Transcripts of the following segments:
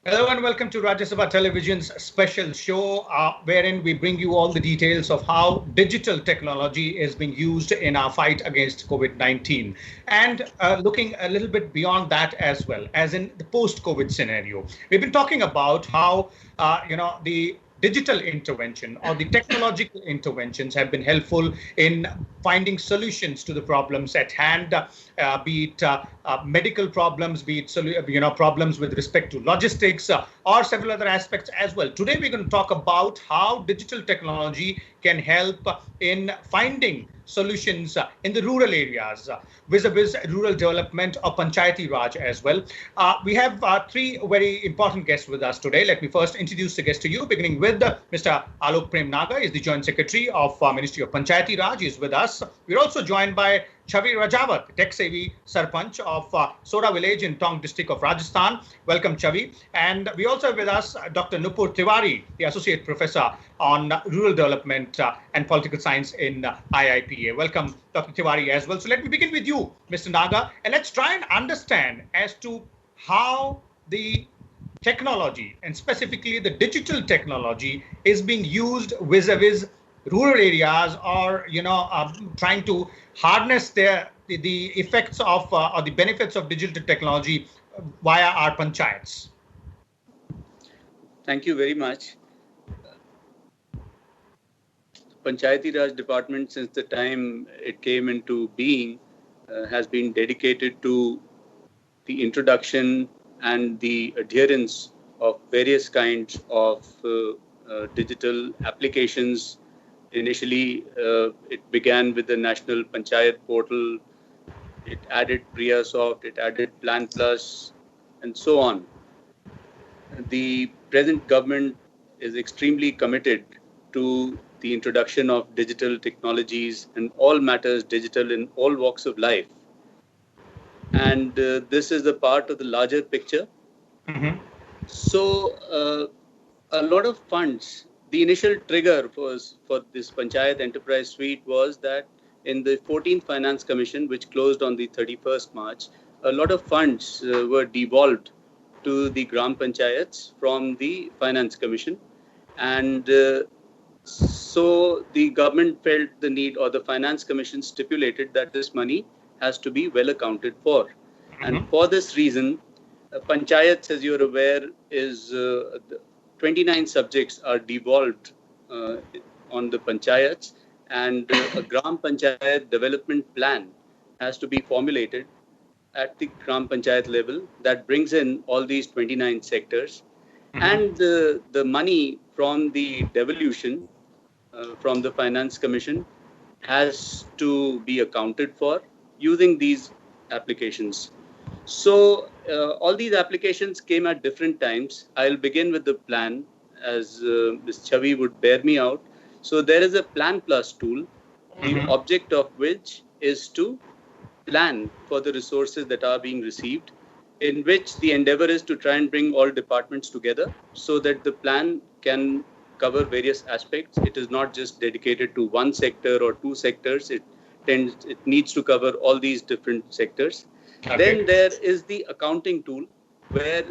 Hello and welcome to Rajasthan Television's special show, wherein we bring you all the details of how digital technology is being used in our fight against COVID-19, and looking a little bit beyond that as well, as in the post-COVID scenario. We've been talking about how the digital intervention or the technological interventions have been helpful in finding solutions to the problems at hand, be it medical problems, be it problems with respect to logistics, or several other aspects as well. Today we're going to talk about how digital technology can help in finding solutions in the rural areas, vis-a-vis rural development or Panchayati Raj as well. We have three very important guests with us today. Let me first introduce the guest to you, beginning with Mr. Prem Nagar, is the Joint Secretary of Ministry of Panchayati Raj, is with us. We're also joined by Chhavi Rajawat, tech-savvy Sarpanch of Soda village in Tonk district of Rajasthan. Welcome, Chhavi. And we also have with us Dr. Tiwari, the Associate Professor on Rural Development and Political Science in IIPA. Welcome, Dr. Tiwari, as well. So let me begin with you, Mr. Naga, and let's try and understand as to how the technology, and specifically the digital technology, is being used vis-a-vis rural areas, or trying to harness the effects of or the benefits of digital technology via our panchayats. Thank you very much. Panchayati Raj department, since the time it came into being, has been dedicated to the introduction and the adherence of various kinds of digital applications. Initially, it began with the National Panchayat portal. It added PriyaSoft, it added Plan Plus, and so on. The present government is extremely committed to the introduction of digital technologies and all matters digital in all walks of life. And this is a part of the larger picture. Mm-hmm. So a lot of funds, the initial trigger for this Panchayat Enterprise Suite was that in the 14th Finance Commission, which closed on the 31st March, a lot of funds were devolved to the Gram Panchayats from the Finance Commission. And so the government felt the need, or the Finance Commission stipulated that this money has to be well accounted for. Mm-hmm. And for this reason, Panchayats, as you're aware, is 29 subjects are devolved on the Panchayats, and a Gram Panchayat development plan has to be formulated at the Gram Panchayat level that brings in all these 29 sectors. Mm-hmm. And the money from the devolution from the Finance Commission has to be accounted for using these applications. So all these applications came at different times. I'll begin with the plan, as Ms. Chhavi would bear me out. So there is a Plan Plus tool, the mm-hmm. object of which is to plan for the resources that are being received, in which the endeavor is to try and bring all departments together so that the plan can cover various aspects. It is not just dedicated to one sector or two sectors. It needs to cover all these different sectors. Okay. Then there is the accounting tool, where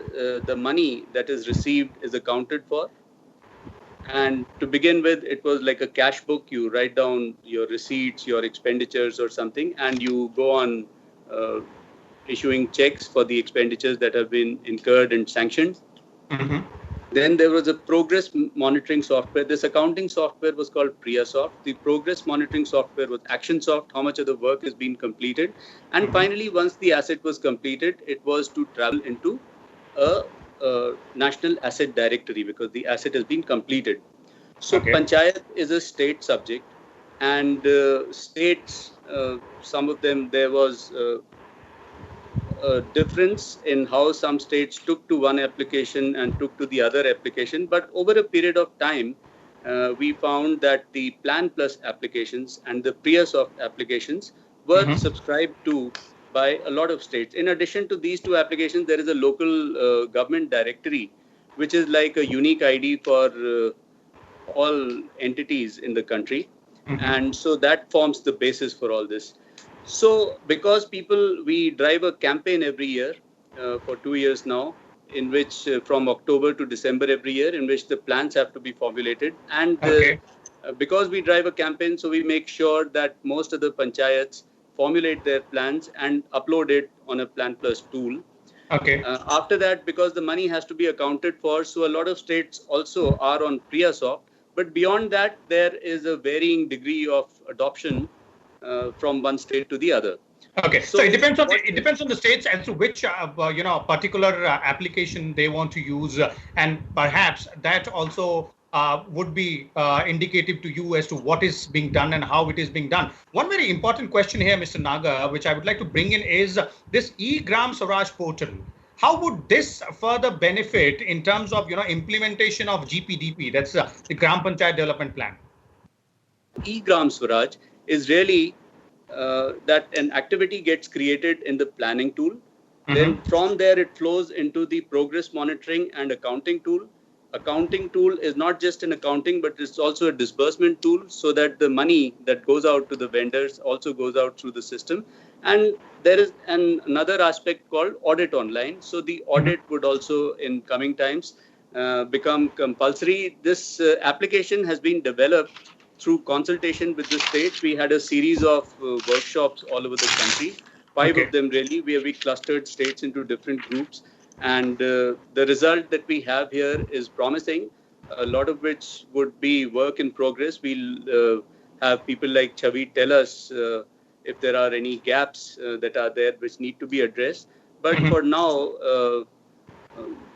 the money that is received is accounted for. And to begin with, it was like a cash book. You write down your receipts, your expenditures or something, and you go on issuing checks for the expenditures that have been incurred and sanctioned. Mm-hmm. Then there was a progress monitoring software. This accounting software was called PriyaSoft. The progress monitoring software was ActionSoft, how much of the work has been completed. And mm-hmm. finally, once the asset was completed, it was to travel into a national asset directory, because the asset has been completed. So okay. Panchayat is a state subject, and states, some of them, there was a difference in how some states took to one application and took to the other application. But over a period of time, we found that the Plan Plus applications and the PriyaSoft applications were mm-hmm. subscribed to by a lot of states. In addition to these two applications, there is a local government directory, which is like a unique ID for all entities in the country. Mm-hmm. And so that forms the basis for all this. So because we drive a campaign every year for 2 years now, in which from October to December every year, in which the plans have to be formulated. And because we drive a campaign, so we make sure that most of the panchayats formulate their plans and upload it on a Plan Plus tool. After that, because the money has to be accounted for, so a lot of states also are on PriyaSoft. But beyond that, there is a varying degree of adoption from one state to the other. So it depends on the states as to which particular application they want to use, and perhaps that also would be indicative to you as to what is being done and how it is being done. One very important question here, Mr. Nagar, which I would like to bring in is this e-Gram Swaraj portal. How would this further benefit in terms of implementation of GPDP? That's the Gram Panchayat Development Plan. E-Gram Swaraj is really that an activity gets created in the planning tool. Then from there it flows into the progress monitoring and accounting tool. Accounting tool is not just an accounting, but it's also a disbursement tool, so that the money that goes out to the vendors also goes out through the system. And there is another aspect called audit online. So the audit would also in coming times become compulsory. This application has been developed through consultation with the states. We had a series of workshops all over the country, 5 of them really, where we clustered states into different groups. And the result that we have here is promising, a lot of which would be work in progress. We'll have people like Chhavi tell us if there are any gaps that are there which need to be addressed. But for now,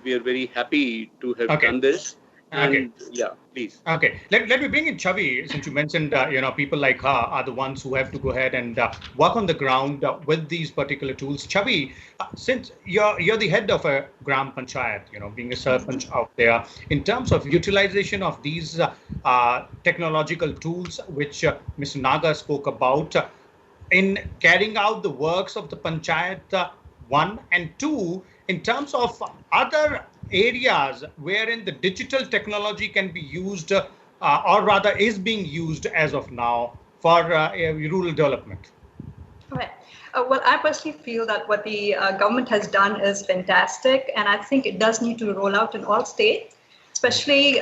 we are very happy to have done this. And yeah, please. Let me bring in Chhavi, since you mentioned, people like her are the ones who have to go ahead and work on the ground with these particular tools. Chhavi, since you're the head of a Gram Panchayat, being a Sarpanch out there, in terms of utilization of these technological tools, which Mr. Naga spoke about, in carrying out the works of the Panchayat, 1 and 2, in terms of other areas wherein the digital technology can be used, or rather is being used as of now for rural development? Right. Well, I personally feel that what the government has done is fantastic, and I think it does need to roll out in all states, especially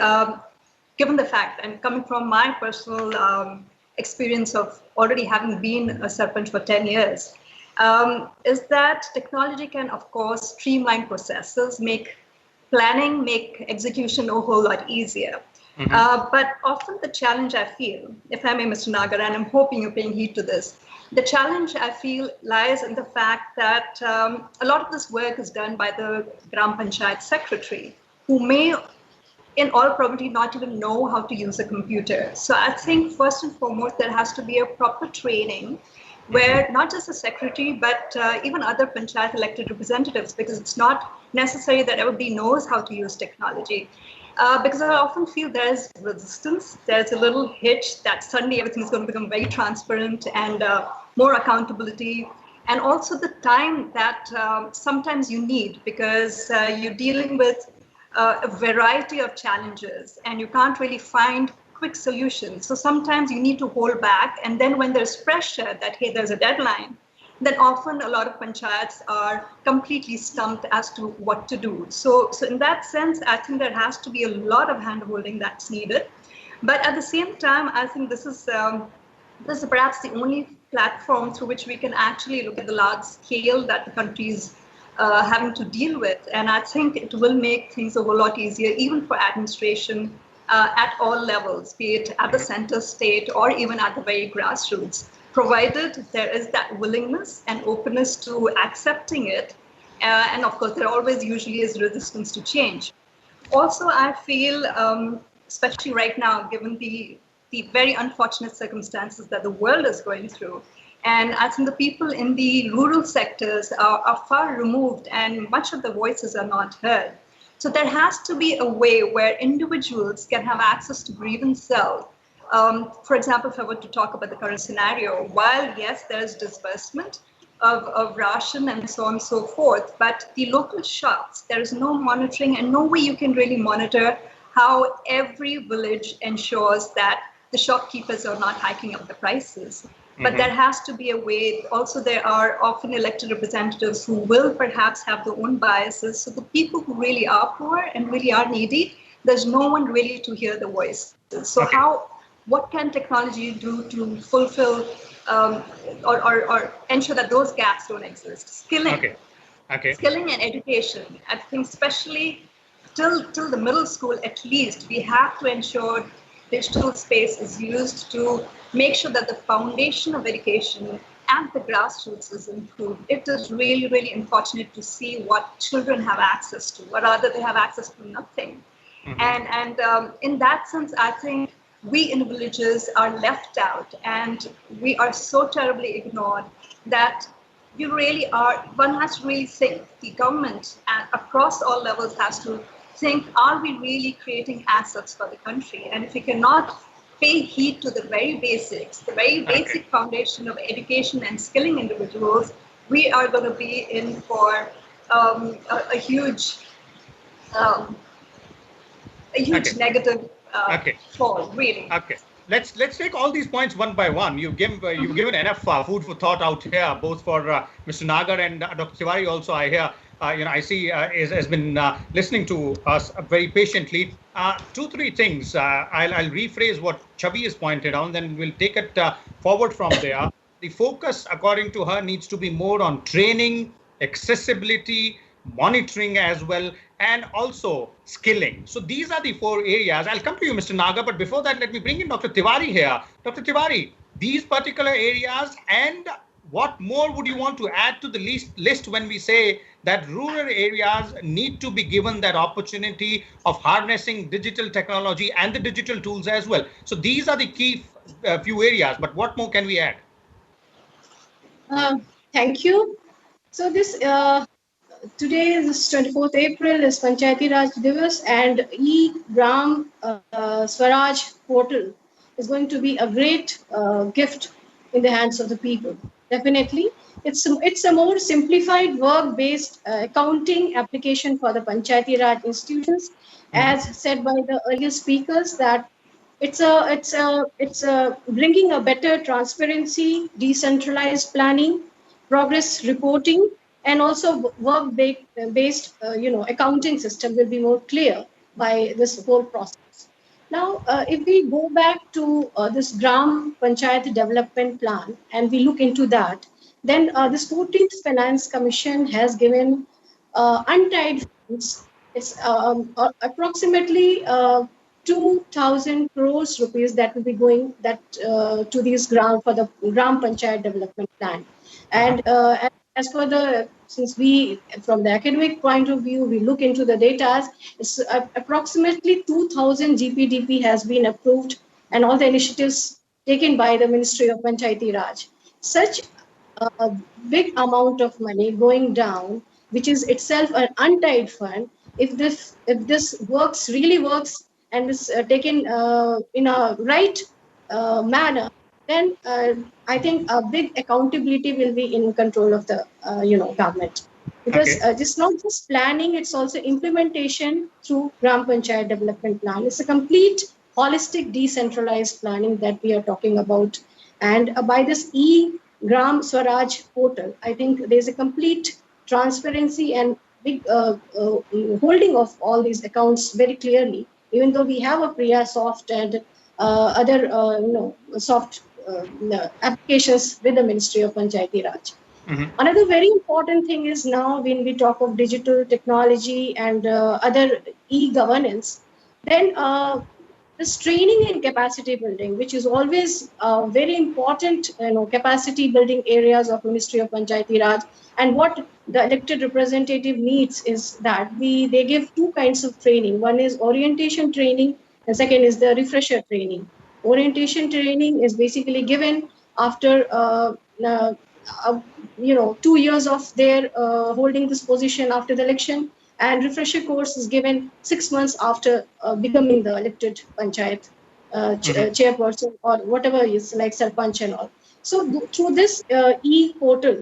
given the fact, and coming from my personal experience of already having been a Sarpanch for 10 years, is that technology can, of course, streamline processes, make planning, make execution a whole lot easier. But often the challenge I feel, if I may, Mr. Nagar, and I'm hoping you're paying heed to this, the challenge I feel lies in the fact that a lot of this work is done by the Gram Panchayat secretary, who may, in all probability, not even know how to use a computer. So I think first and foremost, there has to be a proper training where not just the secretary, but even other panchayat elected representatives, because it's not necessary that everybody knows how to use technology. Because I often feel there's resistance, there's a little hitch that suddenly everything is going to become very transparent and more accountability. And also the time that sometimes you need, because you're dealing with a variety of challenges and you can't really find quick solutions. So sometimes you need to hold back. And then when there's pressure that, hey, there's a deadline, then often a lot of panchayats are completely stumped as to what to do. So in that sense, I think there has to be a lot of handholding that's needed. But at the same time, I think this is perhaps the only platform through which we can actually look at the large scale that the country is having to deal with. And I think it will make things a whole lot easier, even for administration at all levels, be it at the center state or even at the very grassroots, provided there is that willingness and openness to accepting it. And of course, there always usually is resistance to change. Also, I feel, especially right now, given the very unfortunate circumstances that the world is going through, and I think the people in the rural sectors are far removed and much of the voices are not heard. So there has to be a way where individuals can have access to grievance cell. For example, if I were to talk about the current scenario, while yes, there is disbursement of ration and so on and so forth, but the local shops, there is no monitoring and no way you can really monitor how every village ensures that the shopkeepers are not hiking up the prices. But there has to be a way. Also, there are often elected representatives who will perhaps have their own biases. So the people who really are poor and really are needy, there's no one really to hear the voices. So what can technology do to fulfill or ensure that those gaps don't exist? Skilling and education. I think especially till the middle school, at least, we have to ensure digital space is used to make sure that the foundation of education and the grassroots is improved. It is really, really unfortunate to see what children have access to, or rather they have access to nothing. And in that sense, I think we in villages are left out, and we are so terribly ignored that one has to really think, the government across all levels has to think, are we really creating assets for the country? And if we cannot pay heed to the very basics, the very basic foundation of education and skilling individuals, we are going to be in for a huge negative fall, really. Let's take all these points one by one. You've given enough food for thought out here, both for Mr. Nagar and Dr. Tiwari. Also, I hear I see has been listening to us very patiently. 2-3 things. I'll rephrase what Chhavi has pointed out, then we'll take it forward from there. The focus, according to her, needs to be more on training, accessibility, monitoring as well, and also skilling. So these are the 4 areas. I'll come to you, Mr. Nagar, but before that, let me bring in Dr. Tiwari here. Dr. Tiwari, these particular areas, and what more would you want to add to the list when we say that rural areas need to be given that opportunity of harnessing digital technology and the digital tools as well? So these are the key few areas, but what more can we add? Thank you. So this today is 24th April is Panchayati Raj Divas, and e-Gram Swaraj portal is going to be a great gift in the hands of the people. Definitely, it's a more simplified work-based accounting application for the Panchayati Raj institutions, as said by the earlier speakers, that it's a bringing a better transparency, decentralized planning, progress reporting, and also work-based accounting system will be more clear by this whole process. Now, if we go back to this Gram Panchayat Development Plan and we look into that, then this 14th Finance Commission has given untied funds. It's approximately 2,000 crores rupees that will be going to these for the Gram Panchayat Development Plan. And as for since we, from the academic point of view, we look into the data, it's approximately 2,000 GPDP has been approved, and all the initiatives taken by the Ministry of Panchayati Raj. Such a big amount of money going down, which is itself an untied fund, if this really works and is taken in a right manner, then I think a big accountability will be in control of the government, because it's not just planning; it's also implementation through Gram Panchayat Development Plan. It's a complete holistic decentralized planning that we are talking about, and by this e-Gram Swaraj portal, I think there's a complete transparency and big holding of all these accounts very clearly. Even though we have a Priya soft and other soft applications with the Ministry of Panchayati Raj. Another very important thing is now when we talk of digital technology and other e-governance, then this training and capacity building, which is always very important, capacity building areas of Ministry of Panchayati Raj. And what the elected representative needs is that they give 2 kinds of training. One is orientation training, and second is the refresher training. Orientation training is basically given after 2 years of their holding this position after the election, and refresher course is given 6 months after becoming the elected panchayat chairperson or whatever is like Sarpanch and all. So through this e-portal,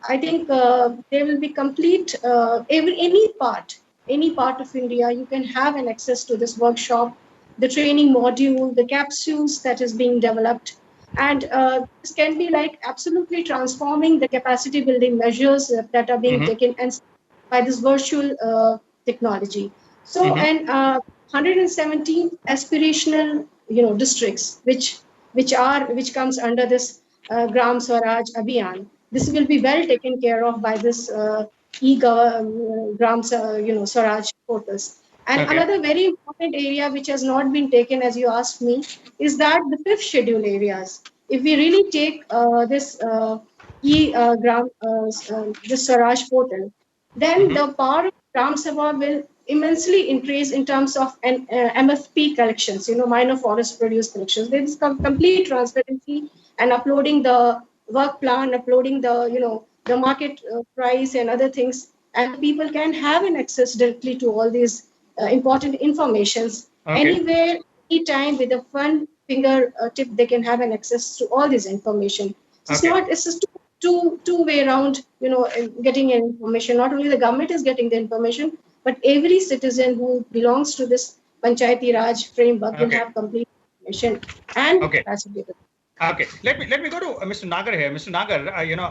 I think there will be complete any part of India, you can have an access to this workshop, the training module, the capsules that is being developed, And this can be like absolutely transforming the capacity building measures that are being taken and by this virtual technology. So, and 117 aspirational, districts which comes under this Gram Swaraj Abhiyan. This will be well taken care of by this Gram Swaraj portals. And Okay. another very important area which has not been taken, as you asked me, is that the fifth schedule areas. If we really take this this Swaraj portal, then the power of Gram Sabha will immensely increase in terms of MFP collections, minor forest produce collections. There is complete transparency and uploading the work plan, uploading the market price and other things, and the people can have an access directly to all these important informations Okay. anywhere, anytime with a fun finger tip. They can have an access to all this information. So Okay. it's just two way around, getting information. Not only the government is getting the information, but every citizen who belongs to this Panchayati Raj framework will Okay. have complete information and Okay. capacity. Okay, let me go to Mr. Nagar here. Mr. Nagar,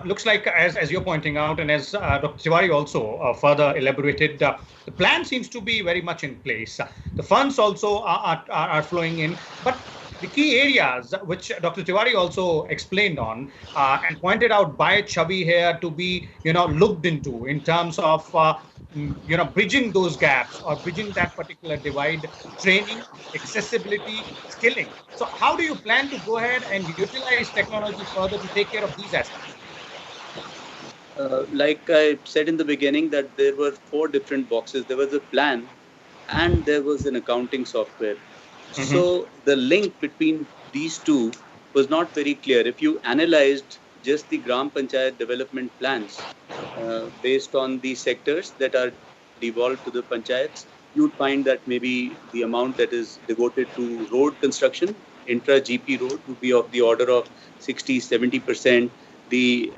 looks like as you're pointing out, and as Dr. Tiwari also further elaborated, the plan seems to be very much in place. The funds also are flowing in, but the key areas which Dr. Tiwari also explained on and pointed out by Chhavi here to be looked into in terms of bridging those gaps or bridging that particular divide, training, accessibility, skilling. So how do you plan to go ahead and utilize technology further to take care of these aspects? Like I said in the beginning, that there were 4 different boxes. There was a plan and there was an accounting software. So the link between these two was not very clear. If you analyzed just the Gram Panchayat development plans based on the sectors that are devolved to the panchayats, you'd find that maybe the amount that is devoted to road construction, intra GP road, would be of the order of 60-70%. The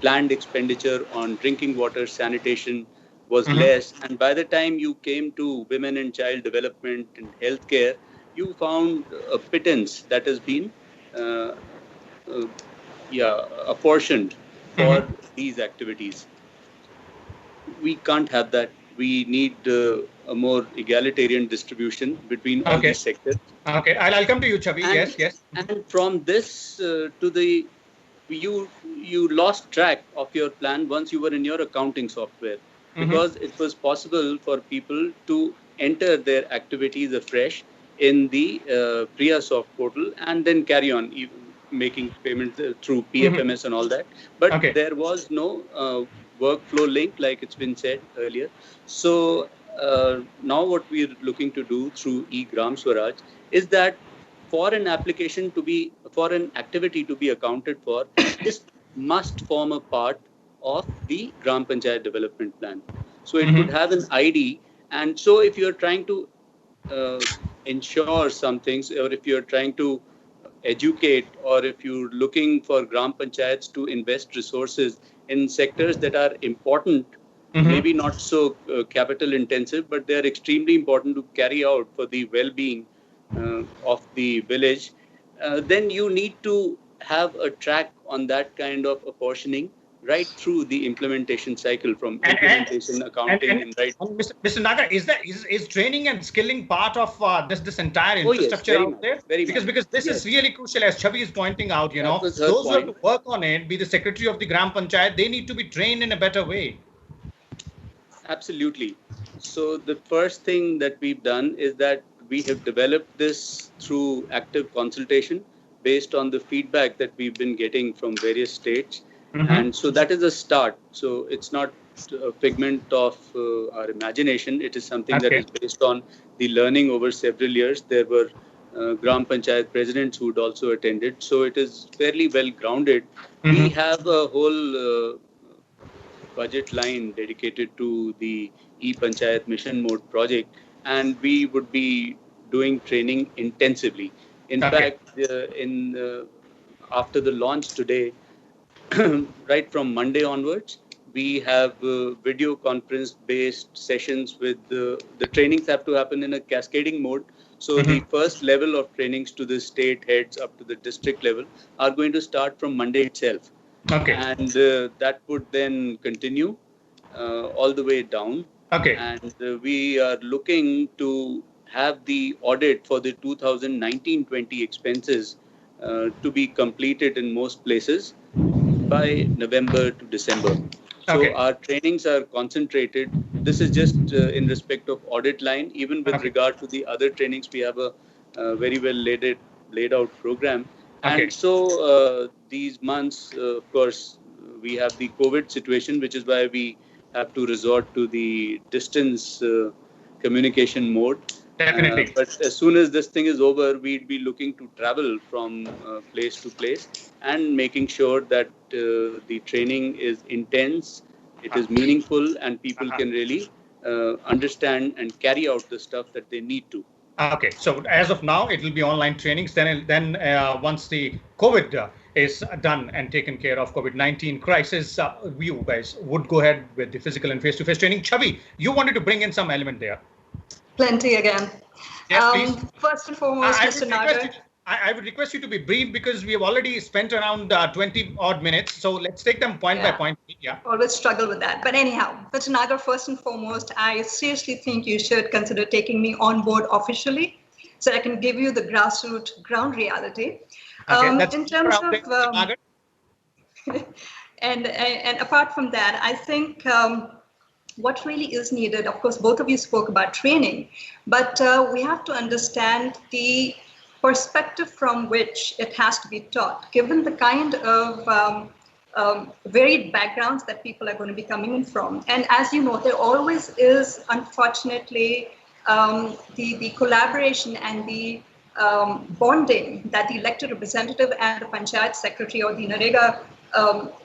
planned expenditure on drinking water, sanitation was less. And by the time you came to women and child development and healthcare, you found a pittance that has been apportioned for these activities. We can't have that. We need a more egalitarian distribution between all these sectors. Okay, I'll come to you, Chhavi. Yes. And from this to the you lost track of your plan once you were in your accounting software, because it was possible for people to enter their activities afresh in the PriyaSoft portal and then carry on making payments through PFMS and all that. But there was no workflow link, like it's been said earlier. So now what we're looking to do through eGram Swaraj is that for an activity to be accounted for, this must form a part of the Gram Panchayat development plan. So it would have an ID. And so if you're trying to ensure some things, or if you're trying to educate, or if you're looking for Gram Panchayats to invest resources in sectors that are important, maybe not so capital intensive, but they're extremely important to carry out for the well-being of the village, then you need to have a track on that kind of apportioning right through the implementation cycle, from implementation, accounting, and right. Mr. Nagar, is training and skilling part of this entire infrastructure out there? Because this is really crucial, as Chhavi is pointing out. Those who have to work on it, be the secretary of the Gram Panchayat, they need to be trained in a better way. Absolutely. So the first thing that we've done is that we have developed this through active consultation based on the feedback that we've been getting from various states. And so that is a start. So it's not a figment of our imagination. It is something that is based on the learning over several years. There were Gram Panchayat presidents who had also attended. So it is fairly well grounded. We have a whole budget line dedicated to the e-Panchayat Mission Mode project, and we would be doing training intensively. In fact, after the launch today, right from Monday onwards, We have video conference based sessions with the trainings have to happen in a cascading mode. So the first level of trainings to the state heads up to the district level are going to start from Monday itself. Okay. And that would then continue all the way down. Okay. And we are looking to have the audit for the 2019-20 expenses to be completed in most places by November to December. So our trainings are concentrated. This is just in respect of audit line. Even with regard to the other trainings, we have a very well laid out program. And so these months, of course, we have the COVID situation, which is why we have to resort to the distance communication mode. Definitely. But as soon as this thing is over, we'd be looking to travel from place to place and making sure that the training is intense, it is meaningful, and people can really understand and carry out the stuff that they need to. Okay, so as of now, it will be online trainings. Then once the COVID is done and taken care of, COVID-19 crisis, you guys would go ahead with the physical and face-to-face training. Chhavi, you wanted to bring in some element there. Plenty again. Yes, please. First and foremost, Mr. Nagar. I would request you to be brief because we have already spent around 20 odd minutes. So let's take them point by point. Yeah. Always struggle with that. But anyhow, Mr. Nagar, first and foremost, I seriously think you should consider taking me on board officially so I can give you the grassroots ground reality. Okay, in terms of and apart from that, I think what really is needed, of course, both of you spoke about training, but we have to understand the perspective from which it has to be taught, given the kind of varied backgrounds that people are going to be coming in from. And as you know, there always is, unfortunately, the collaboration and the bonding that the elected representative and the Panchayat secretary or the Narega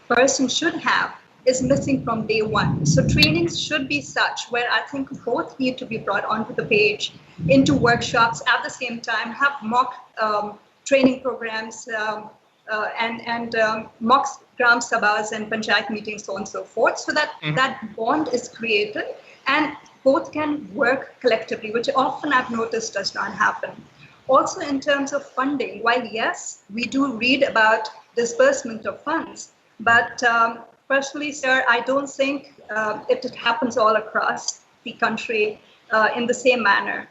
person should have is missing from day one. So trainings should be such where I think both need to be brought onto the page into workshops at the same time, have mock training programs and mock gram sabhas and panchayat meetings, so on and so forth, so that that bond is created and both can work collectively, which often I've noticed does not happen. Also in terms of funding, while yes, we do read about disbursement of funds, but personally, sir, I don't think it happens all across the country in the same manner.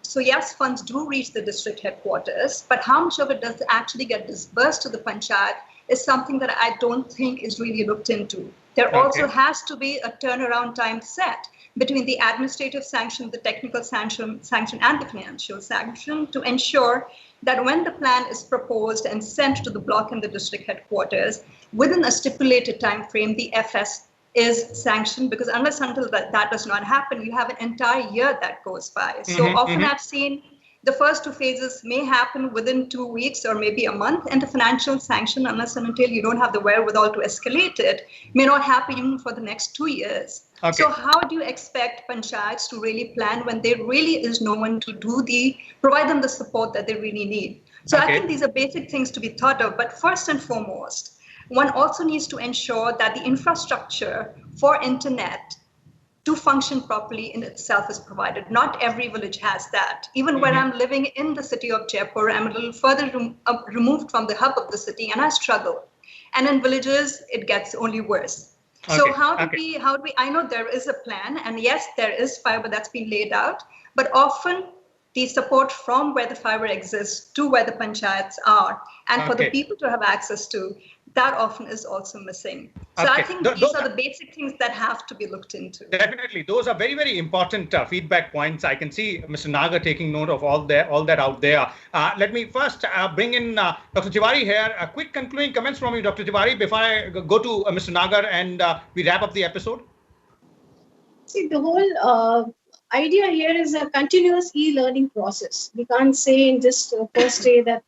So yes, funds do reach the district headquarters, but how much of it does actually get disbursed to the panchayat is something that I don't think is really looked into. There also has to be a turnaround time set between the administrative sanction, the technical sanction, and the financial sanction to ensure that when the plan is proposed and sent to the block and the district headquarters, within a stipulated time frame, the FS is sanctioned, because unless until that does not happen, you have an entire year that goes by. So often I've seen the first two phases may happen within 2 weeks or maybe a month, and the financial sanction, unless and until you don't have the wherewithal to escalate it, may not happen even for the next 2 years. So how do you expect panchayats to really plan when there really is no one to provide them the support that they really need? So I think these are basic things to be thought of. But first and foremost, one also needs to ensure that the infrastructure for internet to function properly in itself is provided. Not every village has that. Even when I'm living in the city of Jaipur, I'm a little further removed from the hub of the city, and I struggle. And in villages, it gets only worse. So how do we, I know there is a plan, and yes, there is fiber that's been laid out, but often the support from where the fiber exists to where the panchayats are, and for the people to have access to, that often is also missing. So I think these are the basic things that have to be looked into. Definitely. Those are very, very important feedback points. I can see Mr. Nagar taking note of all that out there. Let me first bring in Dr. Tiwari here. Quick concluding comments from you, Dr. Tiwari, before I go to Mr. Nagar and we wrap up the episode. See, the whole idea here is a continuous e-learning process. We can't say in just first day that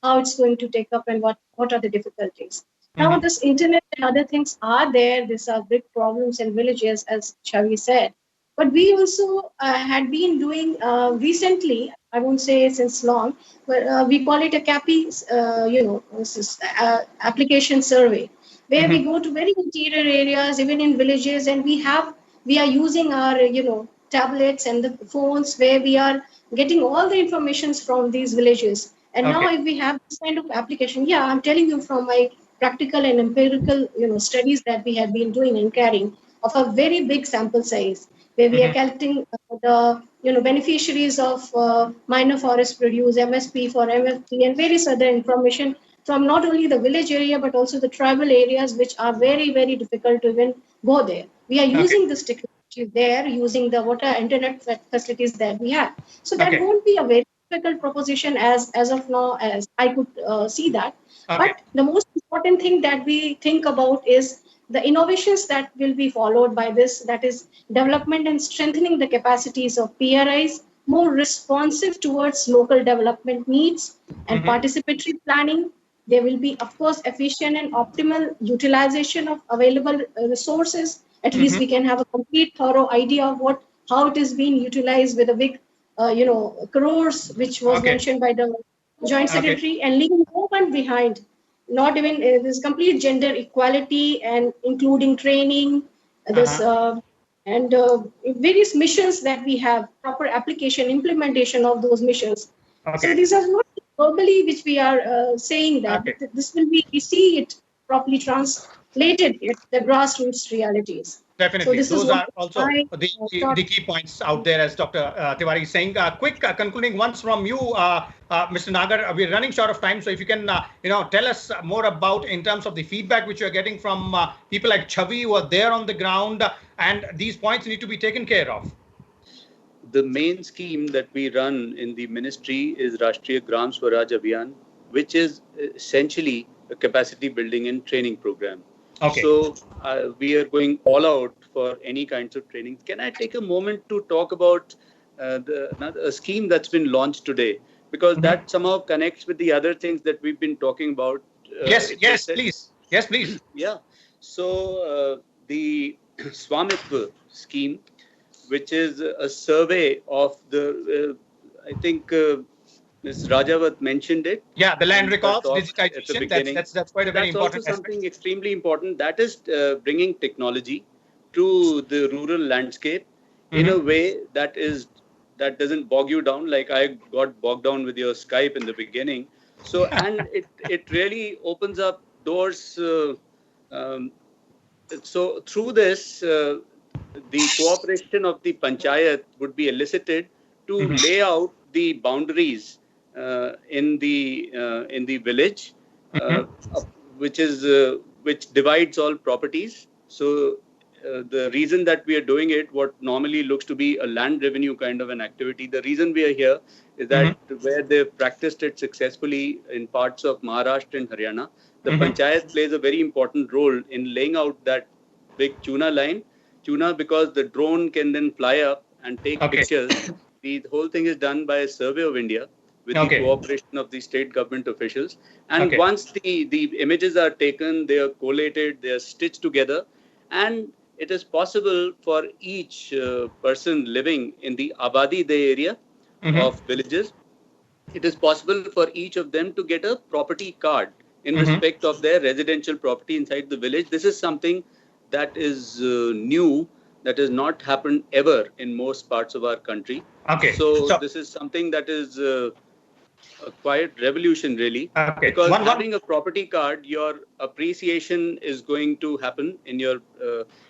how it's going to take up and what are the difficulties. Now this internet and other things are there. These are big problems in villages, as Chhavi said. But we also had been doing recently, I won't say since long, but we call it a CAPI, application survey. where we go to very interior areas, even in villages, and we are using our tablets and the phones, where we are getting all the informations from these villages. And now Okay. if we have this kind of application, yeah, I'm telling you from my practical and empirical studies that we have been doing and carrying of a very big sample size, where we are Mhm. collecting the beneficiaries of minor forest produce, MSP for MFP, and various other information from not only the village area but also the tribal areas, which are very, very difficult to even go there. We are Okay. using this technology there, using the water internet facilities that we have. So that Okay. won't be a very difficult proposition as of now, as I could see that. Okay. But the most important thing that we think about is the innovations that will be followed by this, that is development and strengthening the capacities of PRIs, more responsive towards local development needs and Mhm. participatory planning. There will be, of course, efficient and optimal utilization of available resources. At least Mhm. we can have a complete, thorough idea of how it is being utilized with a big, crores, which was Okay. mentioned by the Joint Okay. Secretary, and leaving no one behind. Not even this complete gender equality and including training, this Uh-huh. and various missions that we have, proper application, implementation of those missions. So Okay. these are not verbally which we are saying that, Okay. but this will be, we see it properly translated at the grassroots realities. So Definitely. this is Those what are also I the thought. key points out there, as Dr. Tiwari is saying. Quick concluding ones from you, Mr. Nagar. We're running short of time, so if you can, tell us more about in terms of the feedback which you're getting from people like Chhavi who are there on the ground, and these points need to be taken care of. The main scheme that we run in the ministry is Rashtriya Gram Swaraj Abhiyan, which is essentially a capacity building and training program. Okay. So we are going all out for any kinds of training. Can I take a moment to talk about a scheme that's been launched today? Because Mhm. that somehow connects with the other things that we've been talking about. Yes. It was Yes. said, Please. Yes. Please. yeah. So the Swamitva scheme, which is a survey of the, I think Ms. Rajawat mentioned it Yeah. The land in her records, talk at the digitization. That's beginning. that's that's quite So a very that's also important aspect. something extremely important. That is bringing technology to the rural landscape in a Mhm. way that doesn't bog you down, like I got bogged down with your Skype in the beginning. So, and it really opens up doors. Um, so through this, the cooperation of the Panchayat would be elicited to Mhm. lay out the boundaries in the village, uh, Mhm. which divides all properties. So the reason that we are doing it, what normally looks to be a land revenue kind of an activity, the reason we are here is that Mhm. where they've practiced it successfully in parts of Maharashtra and Haryana, the Mhm. Panchayat plays a very important role in laying out that big tuna line. Tuna, because the drone can then fly up and take Okay. pictures. The whole thing is done by a Survey of India with the Okay. cooperation of the state government officials. And Okay. once the images are taken, they are collated, they are stitched together, and it is possible for each person living in the Abadi De area Mhm. of villages, it is possible for each of them to get a property card in Mhm. respect of their residential property inside the village. This is something that is new, that has not happened ever in most parts of our country. Okay. So So, this is something that is a quiet revolution, really, okay. because One. having a property card, your appreciation is going to happen in your.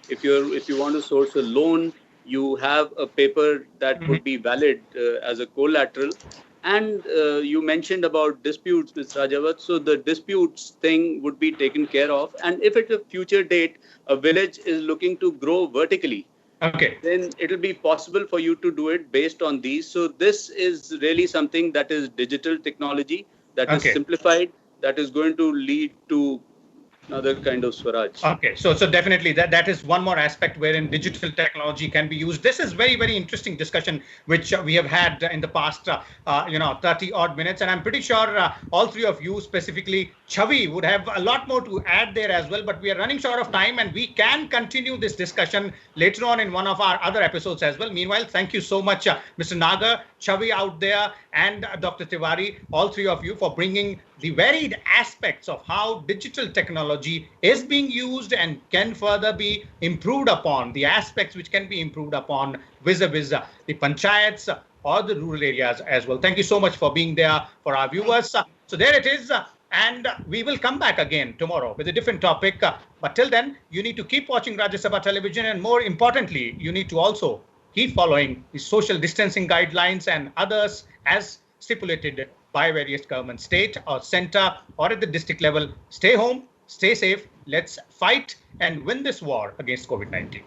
If you want to source a loan, you have a paper that Mhm. would be valid as a collateral. And you mentioned about disputes, Ms. Rajawat. So the disputes thing would be taken care of. And if at a future date a village is looking to grow vertically, Okay. then it'll be possible for you to do it based on these. So this is really something that is digital technology, that is Okay. simplified, that is going to lead to another kind of Swaraj. Okay, so definitely that is one more aspect wherein digital technology can be used. This is very interesting discussion which we have had in the past 30 odd minutes, and I'm pretty sure all three of you, specifically Chhavi, would have a lot more to add there as well. But we are running short of time, and we can continue this discussion later on in one of our other episodes as well. Meanwhile, thank you so much, Mr. Nagar, Chhavi out there, and Dr. Tiwari, all three of you, for bringing the varied aspects of how digital technology is being used and can further be improved upon, the aspects which can be improved upon vis-a-vis the panchayats or the rural areas as well. Thank you so much for being there for our viewers. So there it is. And we will come back again tomorrow with a different topic. But till then, you need to keep watching Rajya Sabha television. And more importantly, you need to also keep following the social distancing guidelines and others as stipulated by various government, state or center or at the district level. Stay home, stay safe. Let's fight and win this war against COVID-19.